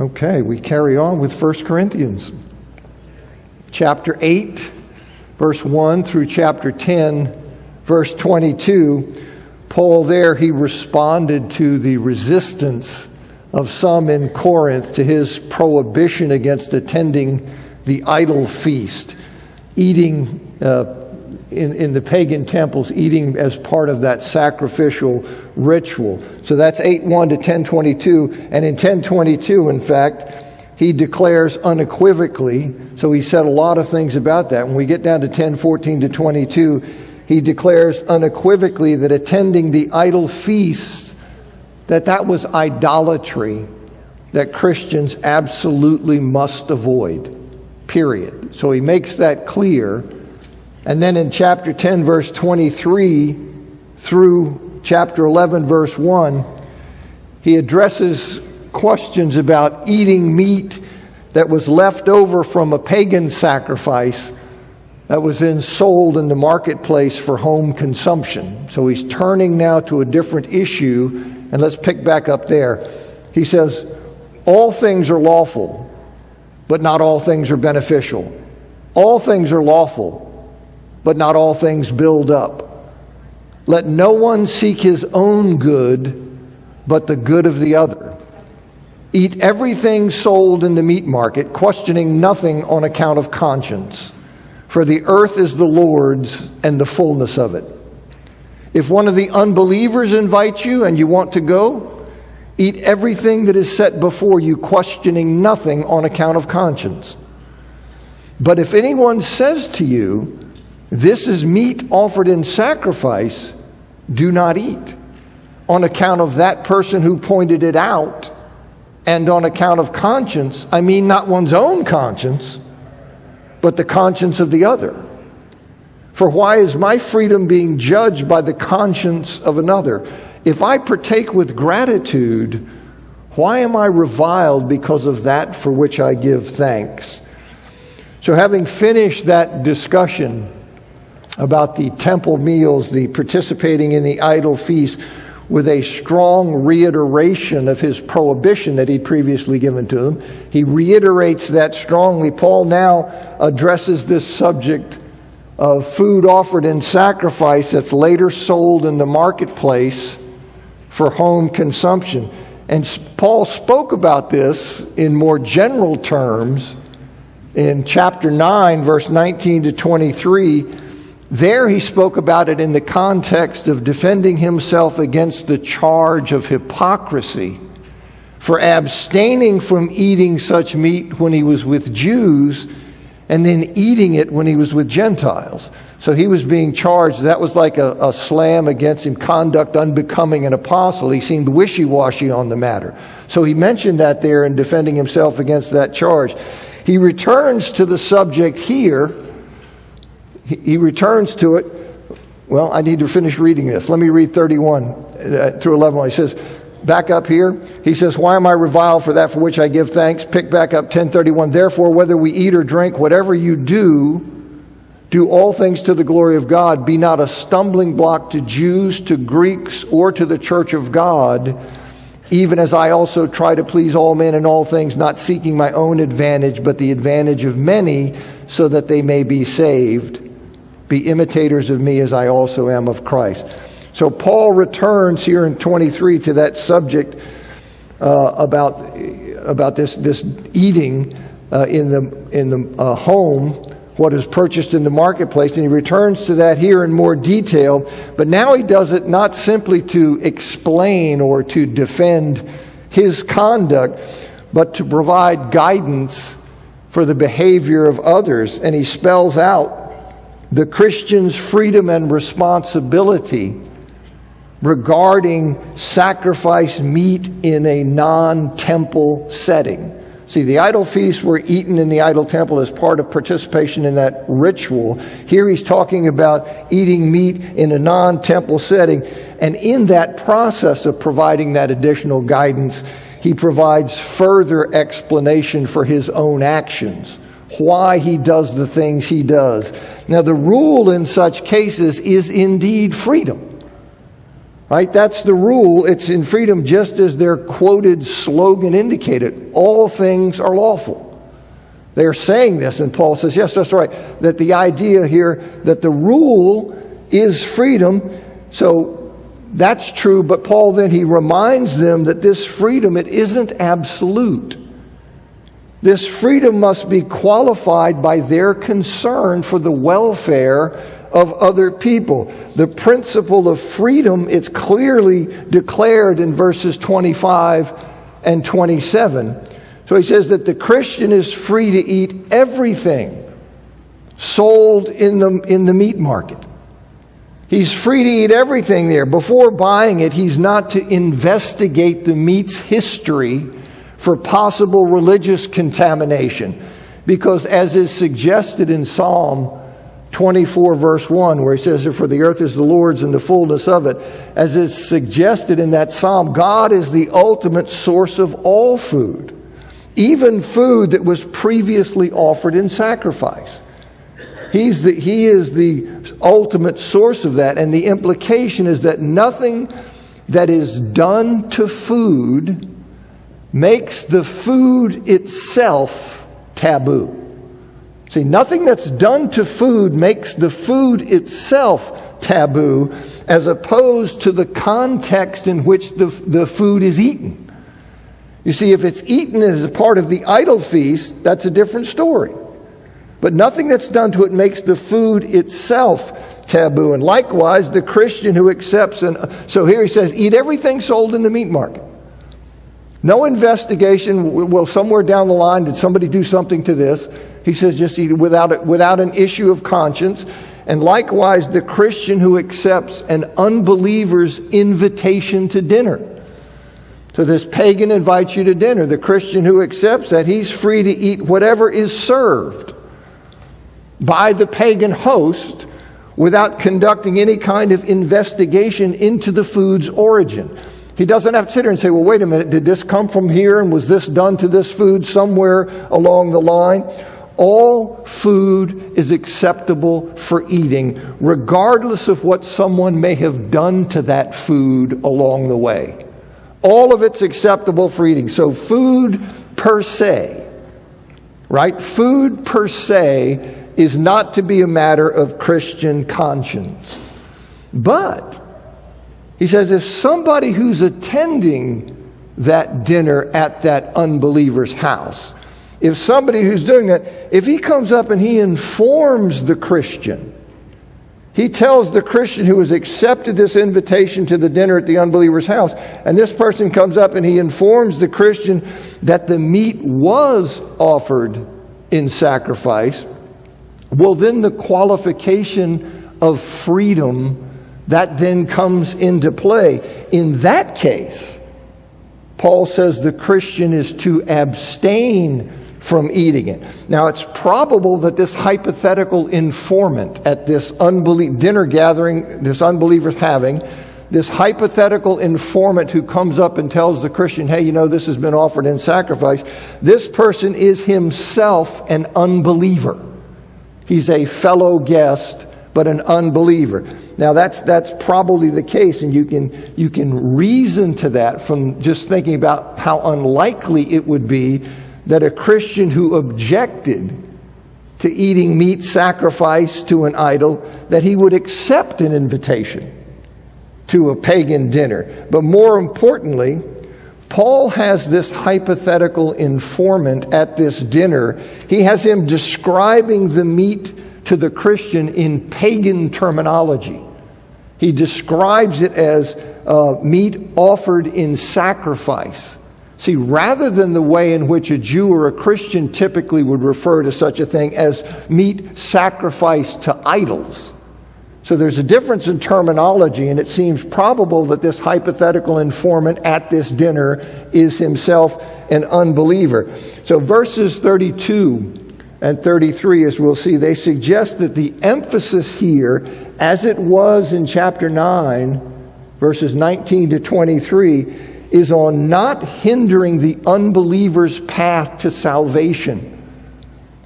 Okay, we carry on with 1 Corinthians. Chapter 8, verse 1 through chapter 10, verse 22. Paul there, he responded to the resistance of some in Corinth to his prohibition against attending the idol feast, eating in the pagan temples, eating as part of that sacrificial ritual. So that's 8:1 to 10:22. And in 10:22, in fact, he declares unequivocally, so he said a lot of things about that. When we get down to 10:14 to 22, he declares unequivocally that attending the idol feasts, that was idolatry that Christians absolutely must avoid, period. So he makes that clear. And then in chapter 10, verse 23 through chapter 11, verse 1, he addresses questions about eating meat that was left over from a pagan sacrifice that was then sold in the marketplace for home consumption. So he's turning now to a different issue, and let's pick back up there. He says, all things are lawful, but not all things are beneficial. All things are lawful, but not all things build up. Let no one seek his own good, but the good of the other. Eat everything sold in the meat market, questioning nothing on account of conscience. For the earth is the Lord's and the fullness of it. If one of the unbelievers invites you and you want to go, eat everything that is set before you, questioning nothing on account of conscience. But if anyone says to you, this is meat offered in sacrifice, do not eat, on account of that person who pointed it out, and on account of conscience, I mean not one's own conscience, but the conscience of the other. For why is my freedom being judged by the conscience of another? If I partake with gratitude, why am I reviled because of that for which I give thanks? So having finished that discussion about the temple meals, the participating in the idol feast, with a strong reiteration of his prohibition that he'd previously given to them. He reiterates that strongly. Paul now addresses this subject of food offered in sacrifice that's later sold in the marketplace for home consumption. And Paul spoke about this in more general terms in chapter 9, verse 19 to 23. There he spoke about it in the context of defending himself against the charge of hypocrisy for abstaining from eating such meat when he was with Jews and then eating it when he was with Gentiles. So he was being charged. That was like a slam against him, conduct unbecoming an apostle. He seemed wishy-washy on the matter. So he mentioned that there in defending himself against that charge. He returns to the subject here. He returns to it. Well, I need to finish reading this. Let me read 31 through 11. He says, back up here, he says, why am I reviled for that for which I give thanks? Pick back up 10:31. Therefore, whether we eat or drink, whatever you do all things to the glory of God. Be not a stumbling block to Jews, to Greeks, or to the church of God, even as I also try to please all men in all things, not seeking my own advantage, but the advantage of many, so that they may be saved. Be imitators of me as I also am of Christ. So Paul returns here in 23 to that subject about this eating in the home, what is purchased in the marketplace, and he returns to that here in more detail. But now he does it not simply to explain or to defend his conduct, but to provide guidance for the behavior of others. And he spells out the Christian's freedom and responsibility regarding sacrifice meat in a non-temple setting. See, the idol feasts were eaten in the idol temple as part of participation in that ritual. Here he's talking about eating meat in a non-temple setting. And in that process of providing that additional guidance, he provides further explanation for his own actions, why he does the things he does. Now, the rule in such cases is indeed freedom. Right? That's the rule. It's in freedom just as their quoted slogan indicated. All things are lawful. They're saying this, and Paul says, yes, that's right. That the idea here that the rule is freedom. So that's true, but Paul then he reminds them that this freedom, it isn't absolute. This freedom must be qualified by their concern for the welfare of other people. The principle of freedom, it's clearly declared in verses 25 and 27. So he says that the Christian is free to eat everything sold in the meat market. He's free to eat everything there. Before buying it, he's not to investigate the meat's history for possible religious contamination. Because as is suggested in Psalm 24 verse 1, where he says, for the earth is the Lord's and the fullness of it. As is suggested in that psalm, God is the ultimate source of all food. Even food that was previously offered in sacrifice. He is the ultimate source of that. And the implication is that nothing that is done to food makes the food itself taboo. See, nothing that's done to food makes the food itself taboo, as opposed to the context in which the food is eaten. You see, if it's eaten as a part of the idol feast, that's a different story. But nothing that's done to it makes the food itself taboo. And likewise, the Christian who accepts, so here he says, eat everything sold in the meat market. No investigation, well, somewhere down the line, did somebody do something to this? He says just eat it without an issue of conscience. And likewise, the Christian who accepts an unbeliever's invitation to dinner. So this pagan invites you to dinner. The Christian who accepts that, he's free to eat whatever is served by the pagan host without conducting any kind of investigation into the food's origin. He doesn't have to sit there and say, well, wait a minute, did this come from here and was this done to this food somewhere along the line? All food is acceptable for eating, regardless of what someone may have done to that food along the way. All of it's acceptable for eating. So food per se, right? Food per se is not to be a matter of Christian conscience. But he says if somebody who's attending that dinner at that unbeliever's house, if somebody who's doing that, if he comes up and he informs the Christian, he tells the Christian who has accepted this invitation to the dinner at the unbeliever's house, and this person comes up and he informs the Christian that the meat was offered in sacrifice, well, then the qualification of freedom, that then comes into play. In that case, Paul says the Christian is to abstain from eating it. Now, it's probable that this hypothetical informant at this dinner gathering, this unbeliever's having, this hypothetical informant who comes up and tells the Christian, hey, this has been offered in sacrifice, this person is himself an unbeliever. He's a fellow guest, but an unbeliever. Now that's probably the case, and you can reason to that from just thinking about how unlikely it would be that a Christian who objected to eating meat sacrificed to an idol, that he would accept an invitation to a pagan dinner. But more importantly, Paul has this hypothetical informant at this dinner. He has him describing the meat to the Christian in pagan terminology. He describes it as meat offered in sacrifice. See, rather than the way in which a Jew or a Christian typically would refer to such a thing as meat sacrificed to idols. So there's a difference in terminology, and it seems probable that this hypothetical informant at this dinner is himself an unbeliever. So verses 32 and 33, as we'll see, they suggest that the emphasis here, as it was in chapter 9, verses 19 to 23, is on not hindering the unbeliever's path to salvation.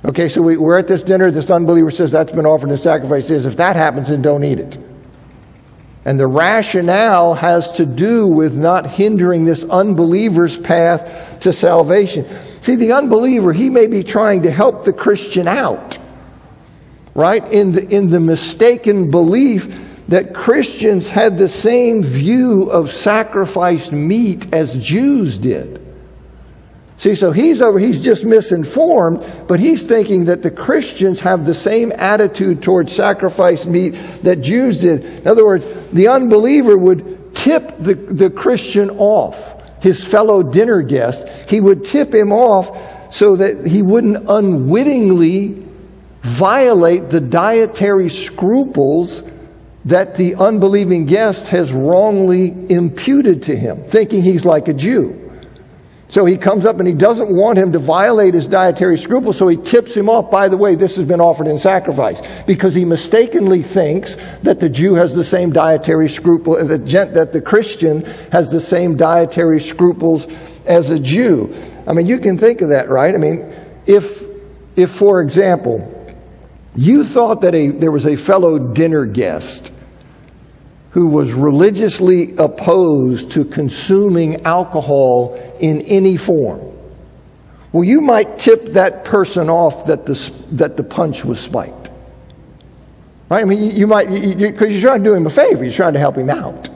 Okay, so we're at this dinner, this unbeliever says that's been offered in sacrifice. He says, if that happens, then don't eat it. And the rationale has to do with not hindering this unbeliever's path to salvation. See, the unbeliever, he may be trying to help the Christian out, right? In the mistaken belief that Christians had the same view of sacrificed meat as Jews did. See, so he's just misinformed, but he's thinking that the Christians have the same attitude towards sacrificed meat that Jews did. In other words, the unbeliever would tip the Christian off, his fellow dinner guest. He would tip him off so that he wouldn't unwittingly violate the dietary scruples that the unbelieving guest has wrongly imputed to him, thinking he's like a Jew. So he comes up and he doesn't want him to violate his dietary scruples, so he tips him off, by the way, this has been offered in sacrifice, because he mistakenly thinks that the Jew has the same dietary scruple, that the Christian has the same dietary scruples as a Jew. I mean, you can think of that, right? I mean, if for example, you thought that there was a fellow dinner guest who was religiously opposed to consuming alcohol in any form, well, you might tip that person off that the punch was spiked. Right? I mean, you might, because you're trying to do him a favor, you're trying to help him out.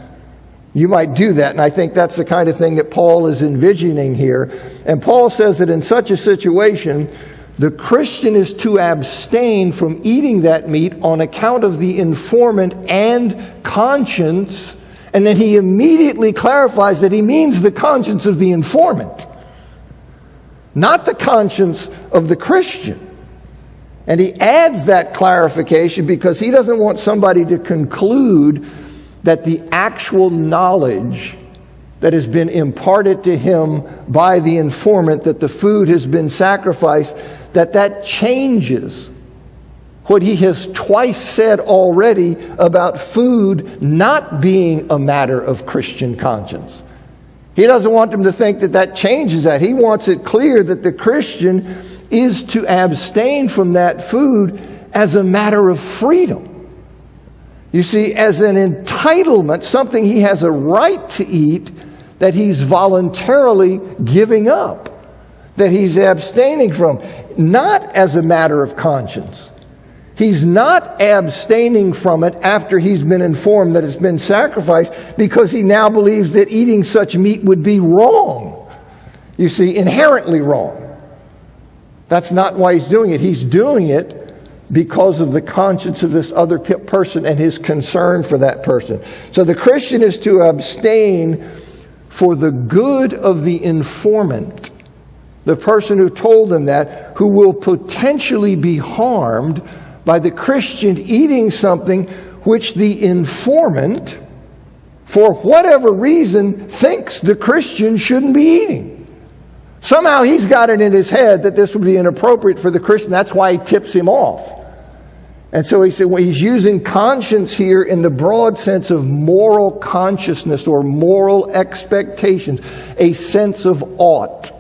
You might do that, and I think that's the kind of thing that Paul is envisioning here. And Paul says that in such a situation, the Christian is to abstain from eating that meat on account of the informant and conscience. And then he immediately clarifies that he means the conscience of the informant, not the conscience of the Christian. And he adds that clarification because he doesn't want somebody to conclude that the actual knowledge that has been imparted to him by the informant, that the food has been sacrificed, that changes what he has twice said already about food not being a matter of Christian conscience. He doesn't want them to think that changes that. He wants it clear that the Christian is to abstain from that food as a matter of freedom. You see, as an entitlement, something he has a right to eat that he's voluntarily giving up, that he's abstaining from, not as a matter of conscience. He's not abstaining from it after he's been informed that it's been sacrificed because he now believes that eating such meat would be wrong. You see, inherently wrong. That's not why he's doing it. He's doing it because of the conscience of this other person and his concern for that person. So the Christian is to abstain for the good of the informant, the person who told him that, who will potentially be harmed by the Christian eating something which the informant, for whatever reason, thinks the Christian shouldn't be eating. Somehow he's got it in his head that this would be inappropriate for the Christian. That's why he tips him off. And so he said, well, he's using conscience here in the broad sense of moral consciousness or moral expectations, a sense of ought.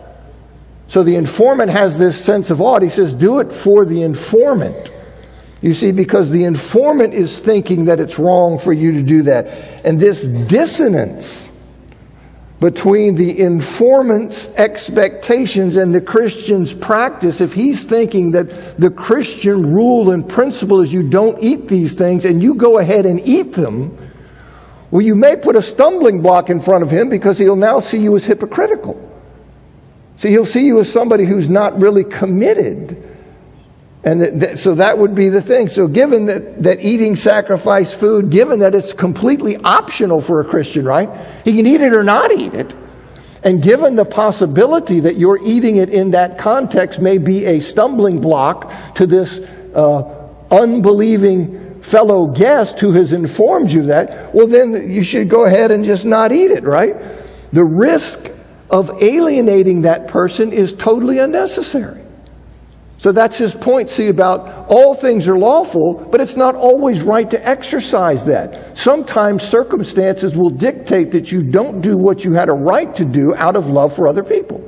So the informant has this sense of ought. He says, do it for the informant. You see, because the informant is thinking that it's wrong for you to do that. And this dissonance between the informant's expectations and the Christian's practice, if he's thinking that the Christian rule and principle is you don't eat these things and you go ahead and eat them, well, you may put a stumbling block in front of him because he'll now see you as hypocritical. See, he'll see you as somebody who's not really committed. And so that would be the thing. So given that eating sacrificed food, given that it's completely optional for a Christian, right? He can eat it or not eat it. And given the possibility that you're eating it in that context may be a stumbling block to this unbelieving fellow guest who has informed you that, well, then you should go ahead and just not eat it, right? The risk of alienating that person is totally unnecessary. So that's his point, see, about all things are lawful, but it's not always right to exercise that. Sometimes circumstances will dictate that you don't do what you had a right to do out of love for other people.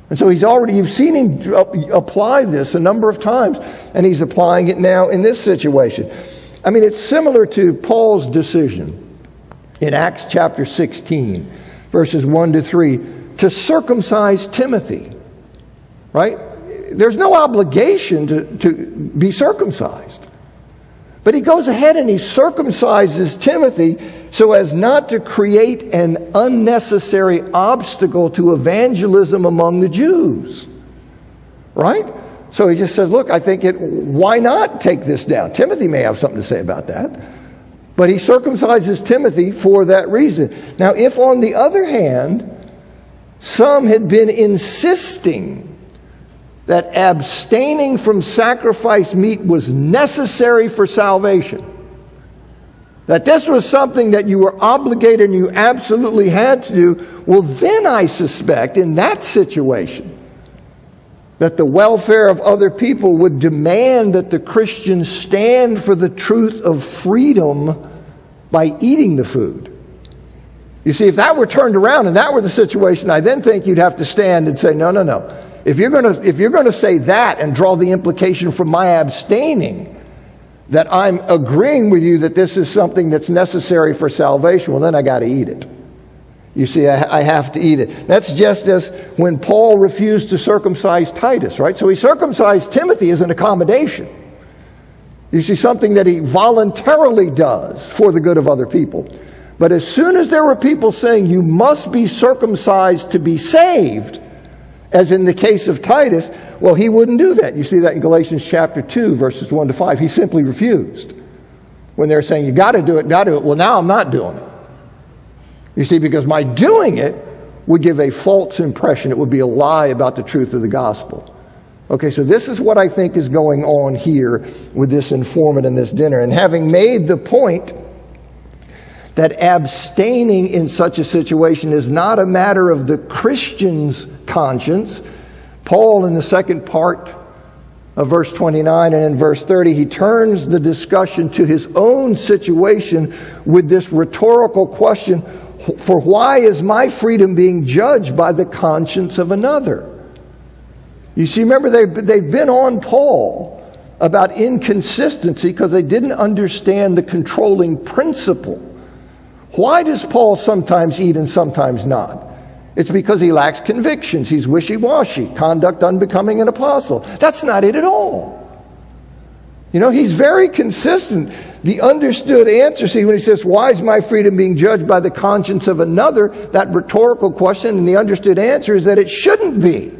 And so you've seen him apply this a number of times, and he's applying it now in this situation. I mean, it's similar to Paul's decision in Acts chapter 16, verses 1 to 3, to circumcise Timothy, right? There's no obligation to be circumcised. But he goes ahead and he circumcises Timothy so as not to create an unnecessary obstacle to evangelism among the Jews, right? So he just says, look, why not take this down? Timothy may have something to say about that. But he circumcises Timothy for that reason. Now, if on the other hand, some had been insisting that abstaining from sacrificed meat was necessary for salvation, that this was something that you were obligated and you absolutely had to do, well, then I suspect in that situation that the welfare of other people would demand that the Christians stand for the truth of freedom by eating the food. You see, if that were turned around and that were the situation, I then think you'd have to stand and say, no. If you're going to say that and draw the implication from my abstaining that I'm agreeing with you that this is something that's necessary for salvation, well, then I got to eat it. You see, I have to eat it. That's just as when Paul refused to circumcise Titus, right? So he circumcised Timothy as an accommodation. You see, something that he voluntarily does for the good of other people. But as soon as there were people saying you must be circumcised to be saved, as in the case of Titus, well, he wouldn't do that. You see that in Galatians chapter 2, verses 1 to 5. He simply refused. When they're saying, you got to do it, well, now I'm not doing it. You see, because my doing it would give a false impression. It would be a lie about the truth of the gospel. Okay, so this is what I think is going on here with this informant and this dinner. And having made the point that abstaining in such a situation is not a matter of the Christian's conscience, Paul, in the second part of verse 29 and in verse 30, he turns the discussion to his own situation with this rhetorical question, for why is my freedom being judged by the conscience of another? You see, remember, they've been on Paul about inconsistency because they didn't understand the controlling principle. Why does Paul sometimes eat and sometimes not? It's because he lacks convictions. He's wishy-washy, conduct unbecoming an apostle. That's not it at all. You know, he's very consistent. The understood answer, see, when he says, why is my freedom being judged by the conscience of another? That rhetorical question, and the understood answer is that it shouldn't be.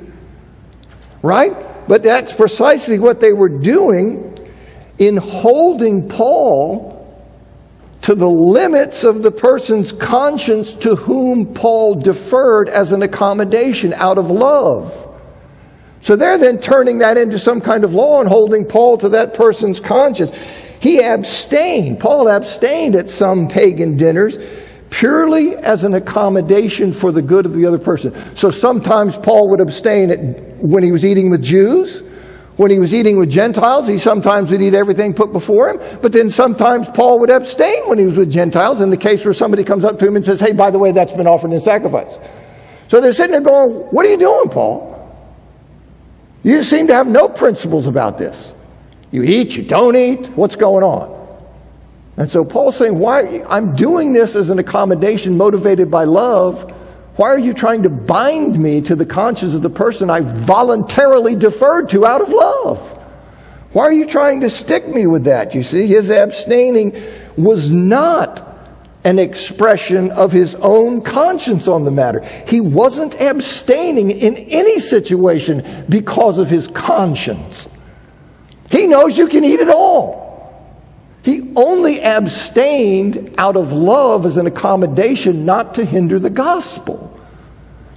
Right? But that's precisely what they were doing in holding Paul to the limits of the person's conscience to whom Paul deferred as an accommodation out of love. So they're then turning that into some kind of law and holding Paul to that person's conscience. Paul abstained at some pagan dinners purely as an accommodation for the good of the other person. So sometimes Paul would abstain when he was eating with Jews. When he was eating with Gentiles, he sometimes would eat everything put before him. But then sometimes Paul would abstain when he was with Gentiles, in the case where somebody comes up to him and says, hey, by the way, that's been offered in sacrifice. So they're sitting there going, what are you doing, Paul? You seem to have no principles about this. You eat, you don't eat, what's going on? And so Paul's saying, why? I'm doing this as an accommodation motivated by love. Why are you trying to bind me to the conscience of the person I voluntarily deferred to out of love? Why are you trying to stick me with that? You see, his abstaining was not an expression of his own conscience on the matter. He wasn't abstaining in any situation because of his conscience. He knows you can eat it all. He only abstained out of love as an accommodation not to hinder the gospel.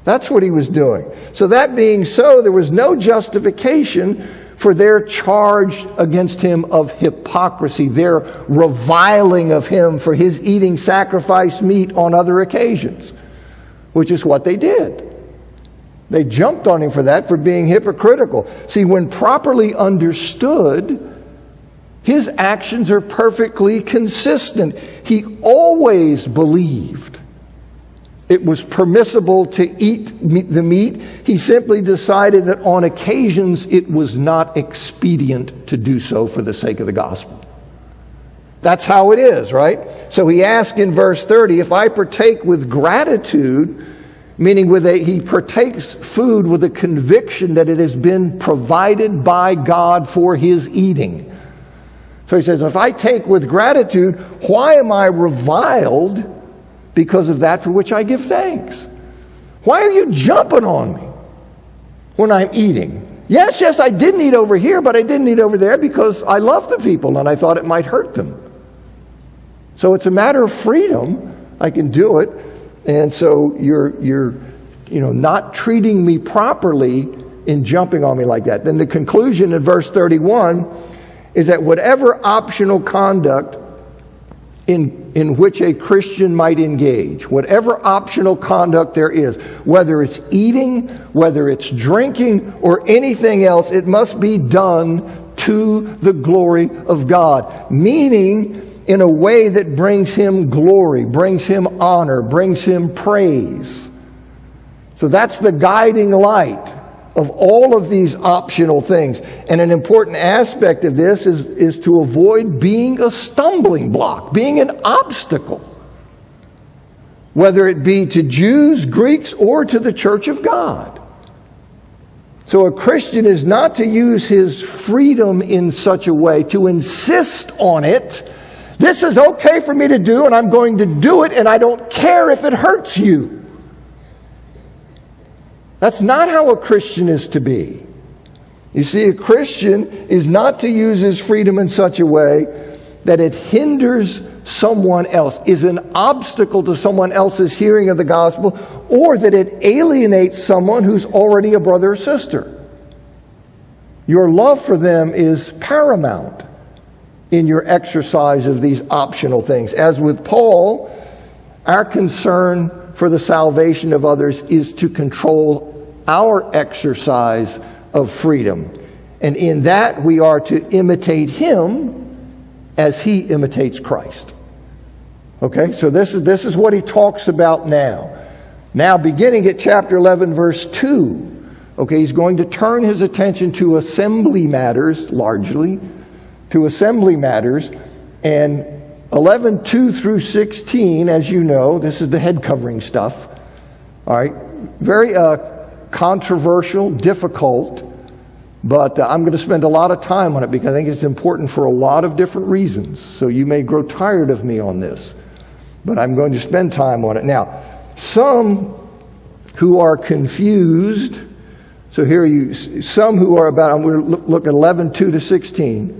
That's what he was doing. So that being so, there was no justification for their charge against him of hypocrisy, their reviling of him for his eating sacrificed meat on other occasions, which is what they did. They jumped on him for that, for being hypocritical. See, when properly understood, his actions are perfectly consistent. He always believed it was permissible to eat the meat. He simply decided that on occasions it was not expedient to do so for the sake of the gospel. That's how it is, right? So he asked in verse 30, if I partake with gratitude, meaning he partakes food with a conviction that it has been provided by God for his eating. So he says, if I take with gratitude, why am I reviled because of that for which I give thanks? Why are you jumping on me when I'm eating? Yes, I didn't eat over here, but I didn't eat over there because I love the people and I thought it might hurt them. So it's a matter of freedom. I can do it. And so you're not treating me properly in jumping on me like that. Then the conclusion in verse 31 is that whatever optional conduct in which a Christian might engage, whatever optional conduct there is, whether it's eating, whether it's drinking, or anything else, it must be done to the glory of God. Meaning, in a way that brings him glory, brings him honor, brings him praise. So that's the guiding light of all of these optional things. And an important aspect of this is to avoid being a stumbling block, being an obstacle, whether it be to Jews, Greeks, or to the church of God. So a Christian is not to use his freedom in such a way to insist on it. This is okay for me to do, and I'm going to do it, and I don't care if it hurts you. That's not how a Christian is to be. You see, a Christian is not to use his freedom in such a way that it hinders someone else, is an obstacle to someone else's hearing of the gospel, or that it alienates someone who's already a brother or sister. Your love for them is paramount in your exercise of these optional things. As with Paul, our concern for the salvation of others is to control our exercise of freedom. And in that we are to imitate him as he imitates Christ. Okay, so this is what he talks about now. Now, beginning at chapter 11, verse 2, okay, he's going to turn his attention to assembly matters, largely, to assembly matters. And 11:2 through 16, as you know, this is the head covering stuff. All right, very controversial, difficult, but I'm going to spend a lot of time on it because I think it's important for a lot of different reasons. So you may grow tired of me on this, but I'm going to spend time on it. Now, some who are confused, so here some who are about, I'm going to look at 11:2 to 16,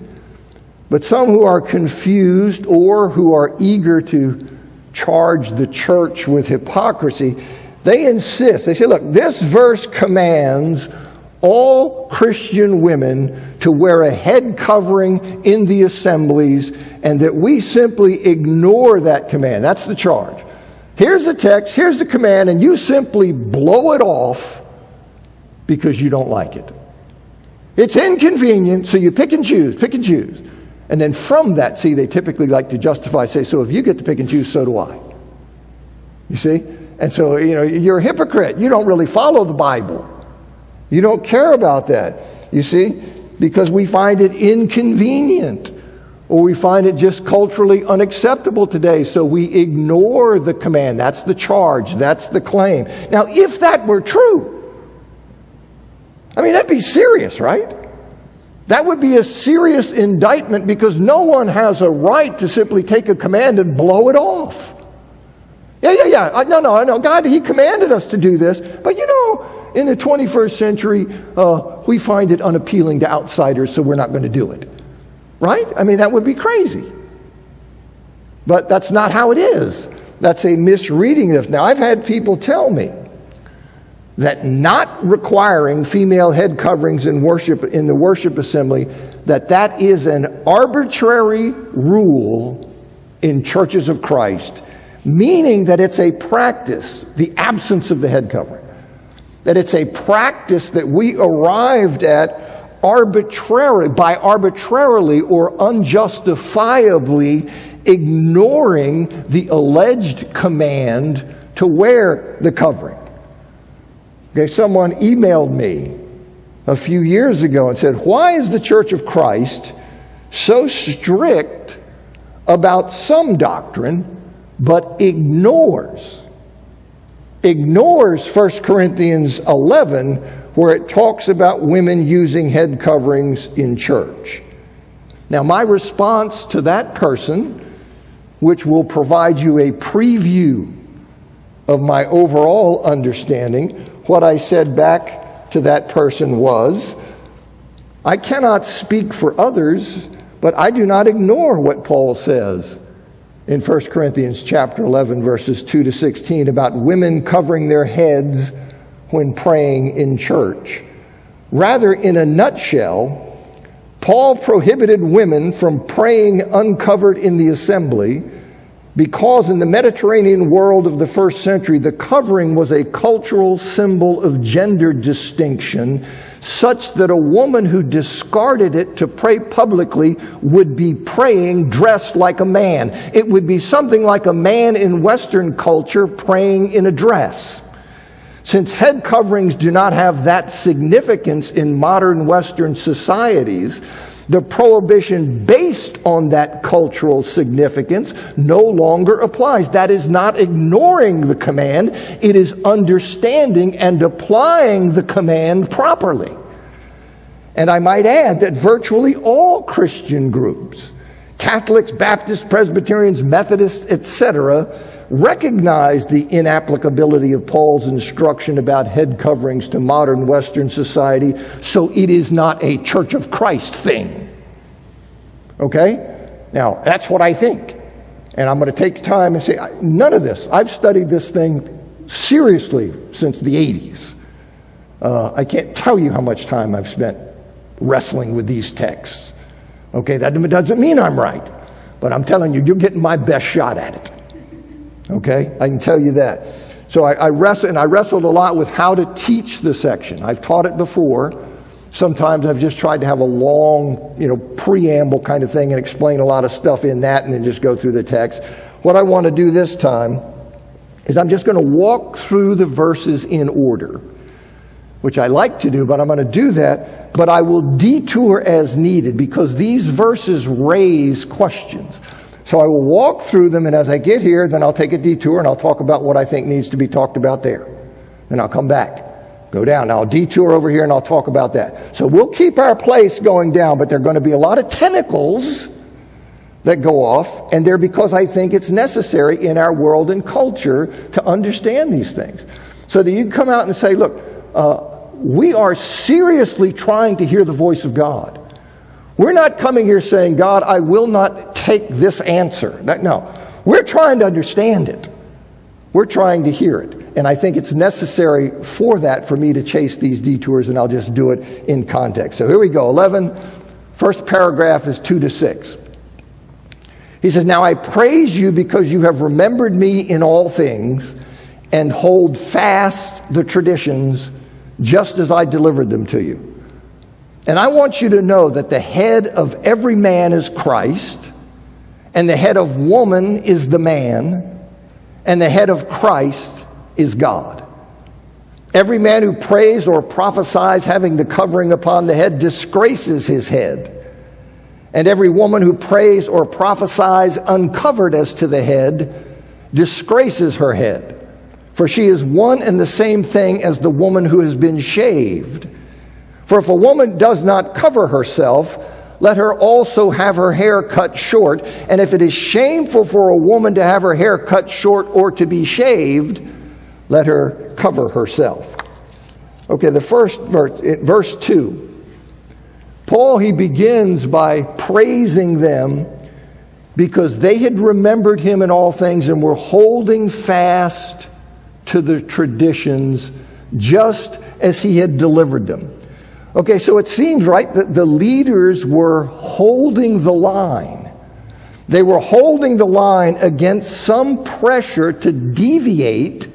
but some who are confused or who are eager to charge the church with hypocrisy, they insist, they say, look, this verse commands all Christian women to wear a head covering in the assemblies, and that we simply ignore that command. That's the charge. Here's the text, here's the command, and you simply blow it off because you don't like it. It's inconvenient, so you pick and choose. And then from that, see, they typically like to justify, say, so if you get to pick and choose, so do I. You see? And so, you're a hypocrite. You don't really follow the Bible. You don't care about that. You see? Because we find it inconvenient, or we find it just culturally unacceptable today, so we ignore the command. That's the charge. That's the claim. Now, if that were true, that'd be serious, right? That would be a serious indictment, because no one has a right to simply take a command and blow it off. Yeah. No. God, He commanded us to do this. But in the 21st century, we find it unappealing to outsiders, so we're not going to do it. Right? That would be crazy. But that's not how it is. That's a misreading of. Now, I've had people tell me that not requiring female head coverings in the worship assembly, that is an arbitrary rule in churches of Christ, meaning that it's a practice, the absence of the head covering, that it's a practice that we arrived at arbitrarily or unjustifiably ignoring the alleged command to wear the covering. Okay, someone emailed me a few years ago and said, why is the Church of Christ so strict about some doctrine, but ignores 1 Corinthians 11, where it talks about women using head coverings in church. Now, my response to that person, which will provide you a preview of my overall understanding, what I said back to that person was, I cannot speak for others, but I do not ignore what Paul says in 1 Corinthians chapter 11, verses 2 to 16, about women covering their heads when praying in church. Rather, in a nutshell, Paul prohibited women from praying uncovered in the assembly because in the Mediterranean world of the first century, the covering was a cultural symbol of gender distinction, such that a woman who discarded it to pray publicly would be praying dressed like a man. It would be something like a man in Western culture praying in a dress. Since head coverings do not have that significance in modern Western societies, the prohibition based on that cultural significance no longer applies. That is not ignoring the command. It is understanding and applying the command properly. And I might add that virtually all Christian groups, Catholics, Baptists, Presbyterians, Methodists, etc., recognize the inapplicability of Paul's instruction about head coverings to modern Western society, so it is not a Church of Christ thing. Okay? Now, that's what I think. And I'm going to take time and say, none of this. I've studied this thing seriously since the 80s. I can't tell you how much time I've spent wrestling with these texts. Okay, that doesn't mean I'm right. But I'm telling you, you're getting my best shot at it. Okay, I can tell you that. So I wrestled a lot with how to teach the section. I've taught it before. Sometimes I've just tried to have a long, preamble kind of thing and explain a lot of stuff in that and then just go through the text. What I want to do this time is I'm just going to walk through the verses in order, which I like to do, but I'm going to do that, but I will detour as needed because these verses raise questions. So I will walk through them, and as I get here, then I'll take a detour and I'll talk about what I think needs to be talked about there. Then I'll come back, go down. Now I'll detour over here and I'll talk about that. So we'll keep our place going down, but there are going to be a lot of tentacles that go off, and they're because I think it's necessary in our world and culture to understand these things. So that you can come out and say, look, we are seriously trying to hear the voice of God. We're not coming here saying, God, I will not take this answer. No, we're trying to understand it. We're trying to hear it. And I think it's necessary for that for me to chase these detours, and I'll just do it in context. So here we go. 11, first paragraph is 2 to 6. He says, now I praise you because you have remembered me in all things and hold fast the traditions just as I delivered them to you. And I want you to know that the head of every man is Christ, and the head of woman is the man, and the head of Christ is God. Every man who prays or prophesies having the covering upon the head disgraces his head. And every woman who prays or prophesies uncovered as to the head disgraces her head. For she is one and the same thing as the woman who has been shaved. For if a woman does not cover herself, let her also have her hair cut short. And if it is shameful for a woman to have her hair cut short or to be shaved, let her cover herself. Okay, the first verse, verse 2. Paul, he begins by praising them because they had remembered him in all things and were holding fast to the traditions just as he had delivered them. Okay, so it seems, right, that the leaders were holding the line. They were holding the line against some pressure to deviate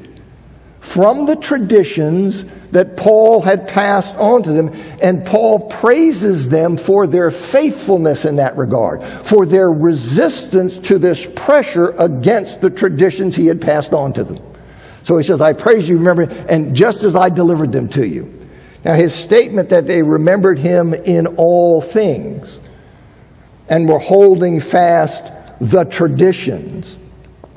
from the traditions that Paul had passed on to them. And Paul praises them for their faithfulness in that regard, for their resistance to this pressure against the traditions he had passed on to them. So he says, I praise you, remember, and just as I delivered them to you. Now, his statement that they remembered him in all things and were holding fast the traditions.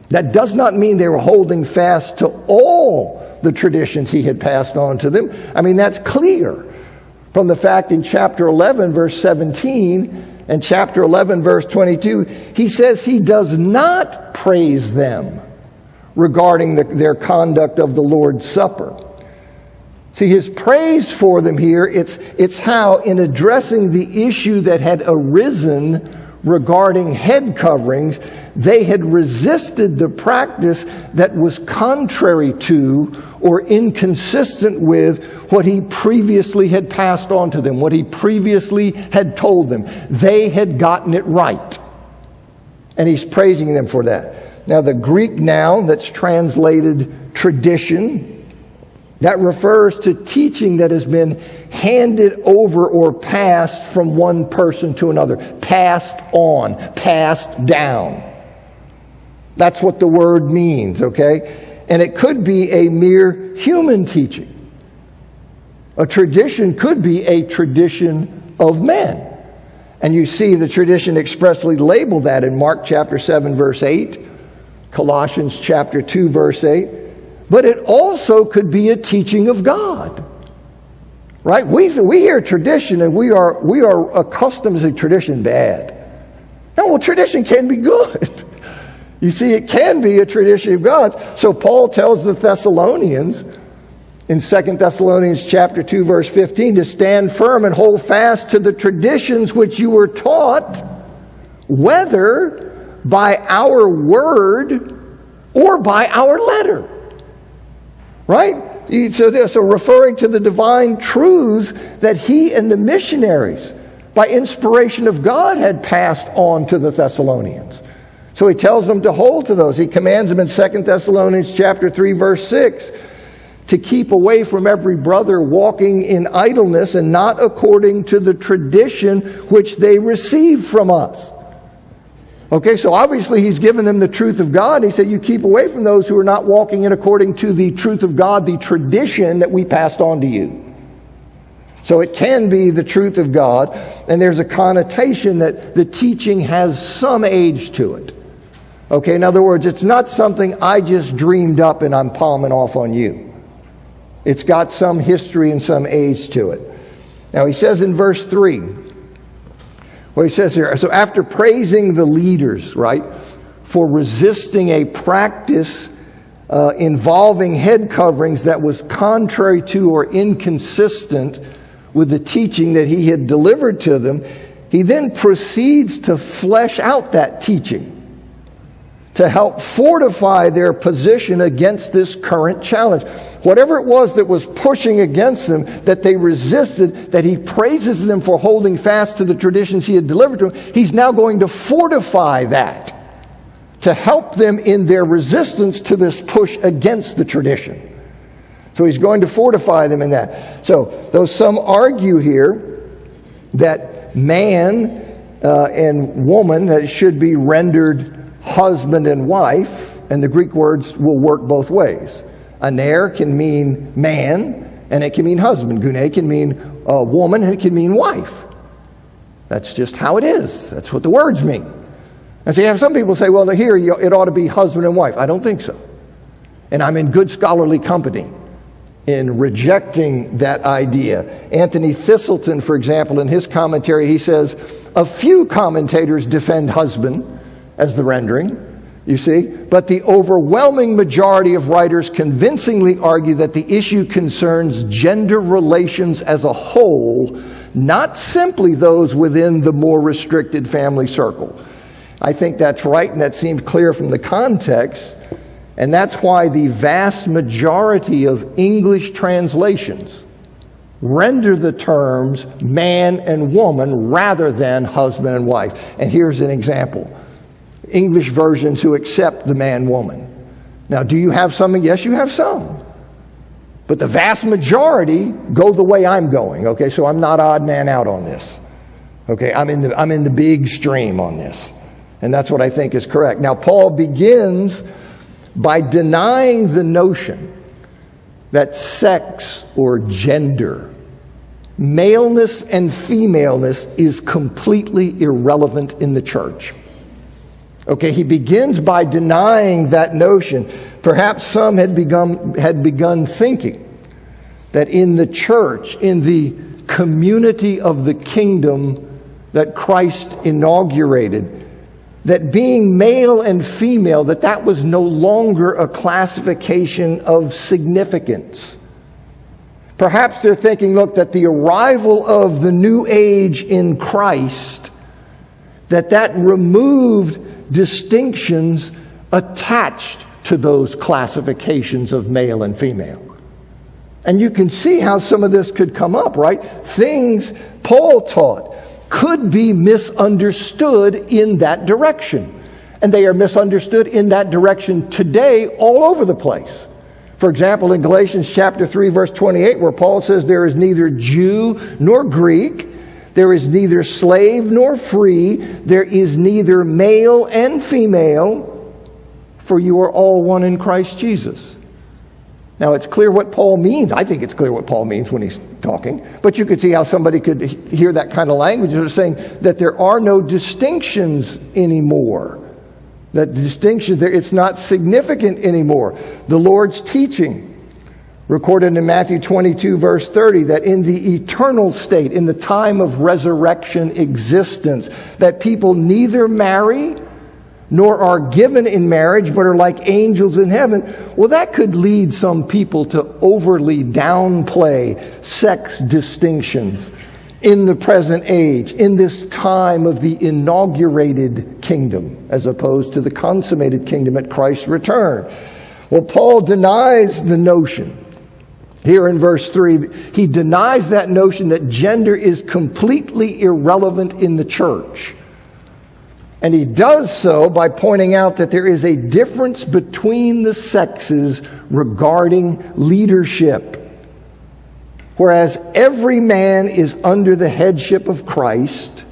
That does not mean they were holding fast to all the traditions he had passed on to them. I mean, that's clear from the fact in chapter 11, verse 17, and chapter 11, verse 22, he says he does not praise them regarding their conduct of the Lord's Supper. See, his praise for them here, it's how in addressing the issue that had arisen regarding head coverings, they had resisted the practice that was contrary to or inconsistent with what he previously had passed on to them, what he previously had told them. They had gotten it right. And he's praising them for that. Now, the Greek noun that's translated tradition, that refers to teaching that has been handed over or passed from one person to another. Passed on, passed down. That's what the word means, okay? And it could be a mere human teaching. A tradition could be a tradition of men. And you see the tradition expressly labeled that in Mark chapter 7, verse 8, Colossians chapter 2, verse 8. But it also could be a teaching of God. Right? We hear tradition and we are accustomed to say tradition bad. No, well, tradition can be good. You see, it can be a tradition of God's. So Paul tells the Thessalonians in 2 Thessalonians chapter 2, verse 15, to stand firm and hold fast to the traditions which you were taught, whether by our word or by our letter. Right? So referring to the divine truths that he and the missionaries, by inspiration of God, had passed on to the Thessalonians. So he tells them to hold to those. He commands them in 2 Thessalonians chapter 3, verse 6, to keep away from every brother walking in idleness and not according to the tradition which they received from us. Okay, so obviously he's given them the truth of God. He said, you keep away from those who are not walking in according to the truth of God, the tradition that we passed on to you. So it can be the truth of God, and there's a connotation that the teaching has some age to it. Okay, in other words, it's not something I just dreamed up and I'm palming off on you. It's got some history and some age to it. Now he says in verse 3, what he says here, so after praising the leaders, right, for resisting a practice involving head coverings that was contrary to or inconsistent with the teaching that he had delivered to them, he then proceeds to flesh out that teaching to help fortify their position against this current challenge. Whatever it was that was pushing against them, that they resisted, that he praises them for holding fast to the traditions he had delivered to them, he's now going to fortify that to help them in their resistance to this push against the tradition. So he's going to fortify them in that. So, though some argue here that man and woman that should be rendered husband and wife, and the Greek words will work both ways. Aner can mean man, and it can mean husband. Gune can mean woman, and it can mean wife. That's just how it is. That's what the words mean. And so you have some people say, well, here it ought to be husband and wife. I don't think so. And I'm in good scholarly company in rejecting that idea. Anthony Thistleton, for example, in his commentary, he says, a few commentators defend husband as the rendering, you see, but the overwhelming majority of writers convincingly argue that the issue concerns gender relations as a whole, not simply those within the more restricted family circle. I think that's right, and that seemed clear from the context, and that's why the vast majority of English translations render the terms man and woman rather than husband and wife. And here's an example. English versions who accept the man-woman. Now, do you have some? Yes, you have some. But the vast majority go the way I'm going, okay? So I'm not odd man out on this. Okay, I'm in the big stream on this. And that's what I think is correct. Now, Paul begins by denying the notion that sex or gender, maleness and femaleness, is completely irrelevant in the church. Okay, he begins by denying that notion. Perhaps some had begun thinking that in the church, in the community of the kingdom that Christ inaugurated, that being male and female, that was no longer a classification of significance. Perhaps they're thinking, look, that the arrival of the new age in Christ, that removed distinctions attached to those classifications of male and female. And you can see how some of this could come up, right? Things Paul taught could be misunderstood in that direction. And they are misunderstood in that direction today all over the place. For example, in Galatians chapter 3, verse 28, where Paul says, there is neither Jew nor Greek, there is neither slave nor free, there is neither male and female, for you are all one in Christ Jesus. Now, it's clear what Paul means. I think it's clear what Paul means when he's talking. But you could see how somebody could hear that kind of language. They're saying that there are no distinctions anymore. That distinction there, it's not significant anymore. The Lord's teaching, recorded in Matthew 22, verse 30, that in the eternal state, in the time of resurrection existence, that people neither marry nor are given in marriage, but are like angels in heaven. Well, that could lead some people to overly downplay sex distinctions in the present age, in this time of the inaugurated kingdom, as opposed to the consummated kingdom at Christ's return. Well, Paul denies the notion. Here in verse 3, he denies that notion that gender is completely irrelevant in the church. And he does so by pointing out that there is a difference between the sexes regarding leadership. Whereas every man is under the headship of Christ,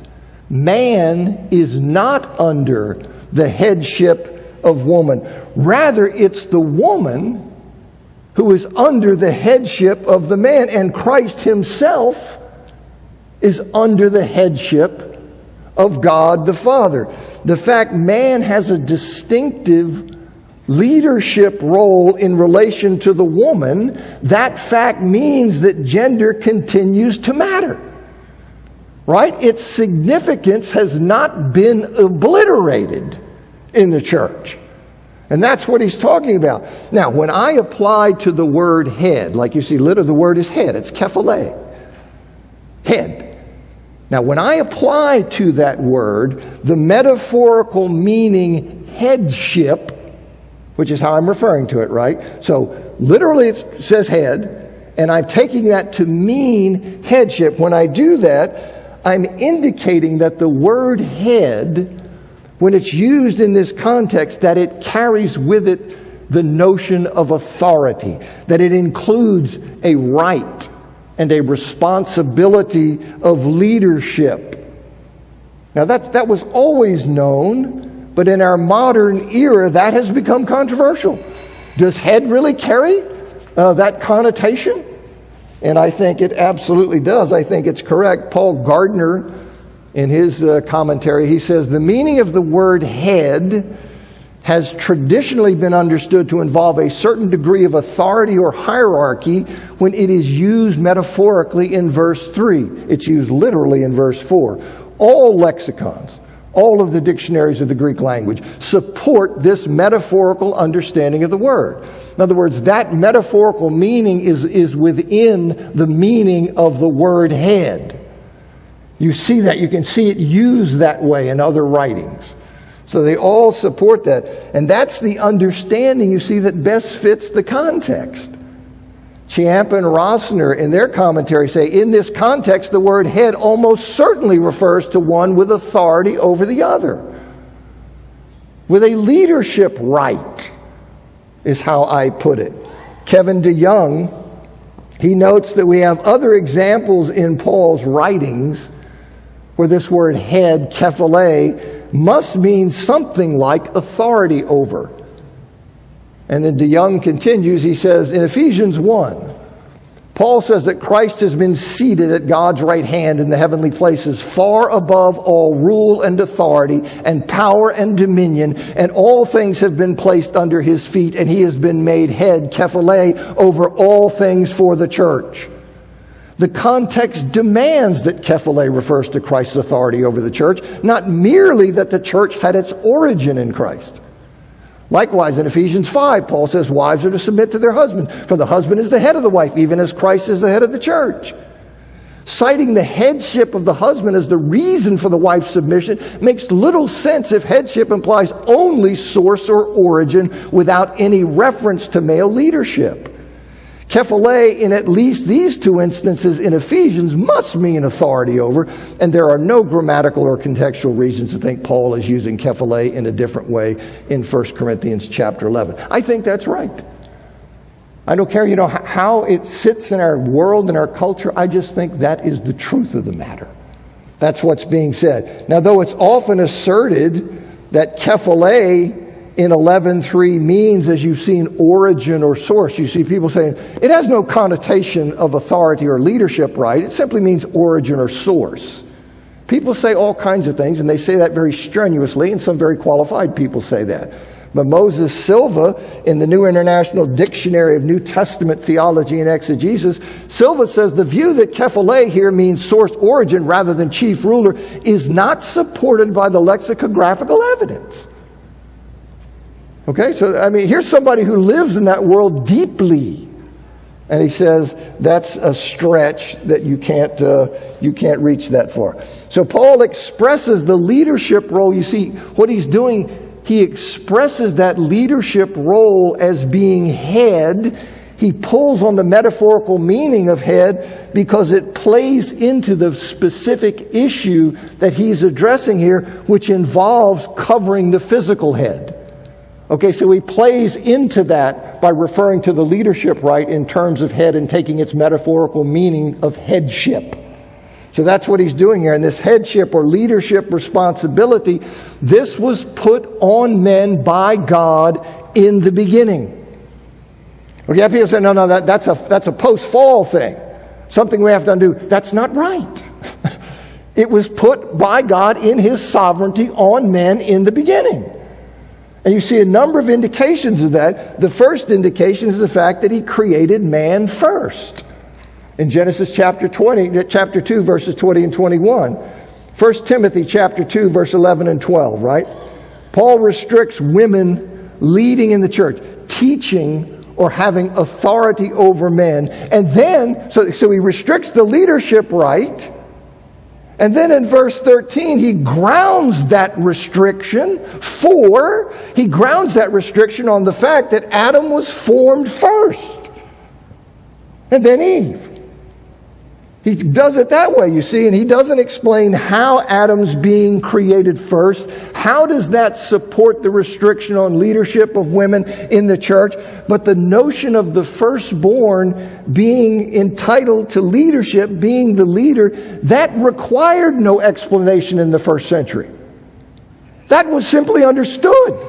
man is not under the headship of woman. Rather, it's the woman who is under the headship of the man, and Christ himself is under the headship of God the Father. The fact man has a distinctive leadership role in relation to the woman, that fact means that gender continues to matter. Right? Its significance has not been obliterated in the church. And that's what he's talking about. Now, when I apply to the word head, like you see, literally the word is head. It's kephale. Head. Now, when I apply to that word the metaphorical meaning headship, which is how I'm referring to it, right? So, literally it says head, and I'm taking that to mean headship. When I do that, I'm indicating that the word head, when it's used in this context, that it carries with it the notion of authority, that it includes a right and a responsibility of leadership. Now that was always known, but in our modern era that has become controversial. Does head really carry that connotation? And I think it absolutely does. I think it's correct. Paul Gardner, in his commentary, he says, the meaning of the word head has traditionally been understood to involve a certain degree of authority or hierarchy when it is used metaphorically in verse 3. It's used literally in verse 4. All lexicons, all of the dictionaries of the Greek language support this metaphorical understanding of the word. In other words, that metaphorical meaning is within the meaning of the word head. You see that, you can see it used that way in other writings. So they all support that. And that's the understanding, you see, that best fits the context. Chiampa and Rossner, in their commentary, say, in this context, the word head almost certainly refers to one with authority over the other. With a leadership right, is how I put it. Kevin DeYoung, he notes that we have other examples in Paul's writings where this word head, kephale, must mean something like authority over. And then DeYoung continues, he says, in Ephesians 1, Paul says that Christ has been seated at God's right hand in the heavenly places, far above all rule and authority and power and dominion, and all things have been placed under his feet, and he has been made head, kephale, over all things for the church. The context demands that kephale refers to Christ's authority over the church, not merely that the church had its origin in Christ. Likewise, in Ephesians 5, Paul says wives are to submit to their husbands, for the husband is the head of the wife, even as Christ is the head of the church. Citing the headship of the husband as the reason for the wife's submission makes little sense if headship implies only source or origin without any reference to male leadership. Kephale, in at least these two instances in Ephesians, must mean authority over, and there are no grammatical or contextual reasons to think Paul is using kephale in a different way in 1 Corinthians chapter 11. I think that's right. I don't care, how it sits in our world and our culture. I just think that is the truth of the matter. That's what's being said. Now, though it's often asserted that kephale in 11:3 means, as you've seen, origin or source. You see people saying it has no connotation of authority or leadership, right? It simply means origin or source. People say all kinds of things, and they say that very strenuously, and some very qualified people say that. But Moses Silva, in the New International Dictionary of New Testament Theology and Exegesis, Silva says the view that kephale here means source origin rather than chief ruler is not supported by the lexicographical evidence. Okay, so here's somebody who lives in that world deeply, and he says that's a stretch that you can't reach that far. So Paul expresses the leadership role. You see what he's doing. He expresses that leadership role as being head. He pulls on the metaphorical meaning of head because it plays into the specific issue that he's addressing here, which involves covering the physical head. Okay, so he plays into that by referring to the leadership right in terms of head and taking its metaphorical meaning of headship. So that's what he's doing here. And this headship or leadership responsibility, this was put on men by God in the beginning. Okay, people say, no, that's a post-fall thing. Something we have to undo. That's not right. It was put by God in his sovereignty on men in the beginning. And you see a number of indications of that. The first indication is the fact that he created man first. In Genesis chapter 2, verses 20 and 21. 1 Timothy chapter 2, verse 11 and 12, right? Paul restricts women leading in the church, teaching or having authority over men. And then, so he restricts the leadership right. And then in verse 13, he grounds that restriction on the fact that Adam was formed first. And then Eve. He does it that way, you see, and he doesn't explain how Adam's being created first. How does that support the restriction on leadership of women in the church? But the notion of the firstborn being entitled to leadership, being the leader, that required no explanation in the first century. That was simply understood.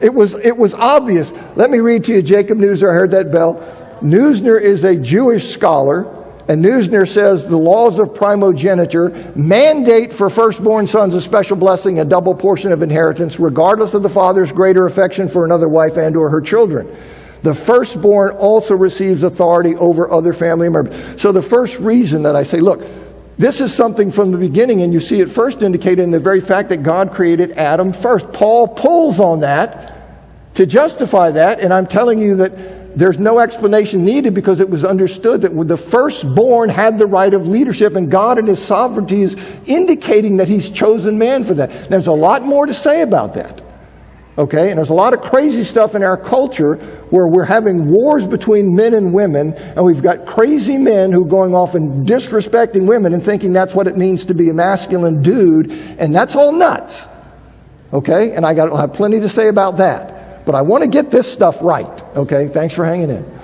It was obvious. Let me read to you Jacob Neusner. I heard that bell. Neusner is a Jewish scholar. And Neusner says the laws of primogeniture mandate for firstborn sons a special blessing, a double portion of inheritance, regardless of the father's greater affection for another wife and or her children. The firstborn also receives authority over other family members. So the first reason that I say, look, this is something from the beginning, and you see it first indicated in the very fact that God created Adam first. Paul pulls on that to justify that, and I'm telling you that there's no explanation needed because it was understood that the firstborn had the right of leadership, and God in his sovereignty is indicating that he's chosen man for that. There's a lot more to say about that. Okay, and there's a lot of crazy stuff in our culture where we're having wars between men and women, and we've got crazy men who are going off and disrespecting women and thinking that's what it means to be a masculine dude, and that's all nuts. Okay, and I'll have plenty to say about that. But I want to get this stuff right. Okay, thanks for hanging in.